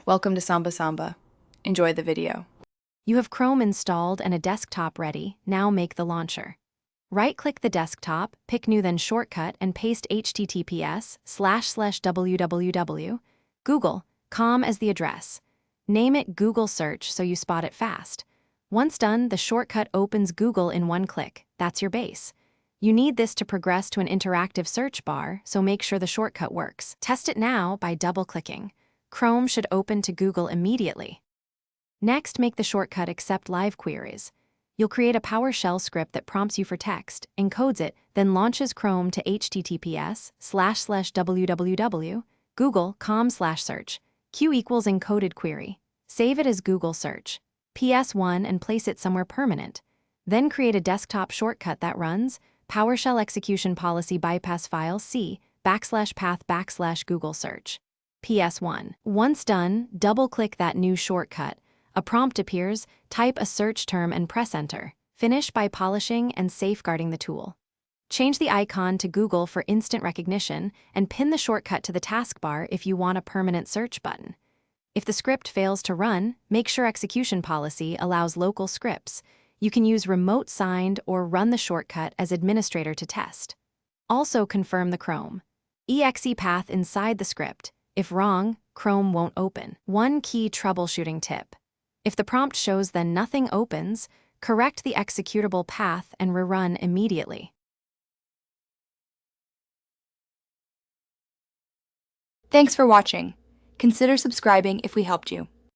Welcome to Samba Samba. Enjoy the video. You have Chrome installed and a desktop ready. Now make the launcher. Right-click the desktop, pick New, then Shortcut, and paste https://www, google.com as the address. Name it Google Search so you spot it fast. Once done, the shortcut opens Google in one click. That's your base. You need this to progress to an interactive search bar, so make sure the shortcut works. Test it now by double-clicking. Chrome should open to Google immediately. Next, make the shortcut accept live queries. You'll create a PowerShell script that prompts you for text, encodes it, then launches Chrome to https://www, google.com/search. Q equals encoded query. Save it as Google Search. PS1 and place it somewhere permanent. Then create a desktop shortcut that runs PowerShell execution policy bypass file c/path/Google Search. PS1. Once done, double-click that new shortcut. A prompt appears, type a search term and press Enter. Finish by polishing and safeguarding the tool. Change the icon to Google for instant recognition and pin the shortcut to the taskbar if you want a permanent search button. If the script fails to run, make sure execution policy allows local scripts. You can use remote signed or run the shortcut as administrator to test. Also confirm the Chrome exe path inside the script. If wrong, Chrome won't open. One key troubleshooting tip. If the prompt shows then nothing opens, correct the executable path and rerun immediately. Thanks for watching. Consider subscribing if we helped you.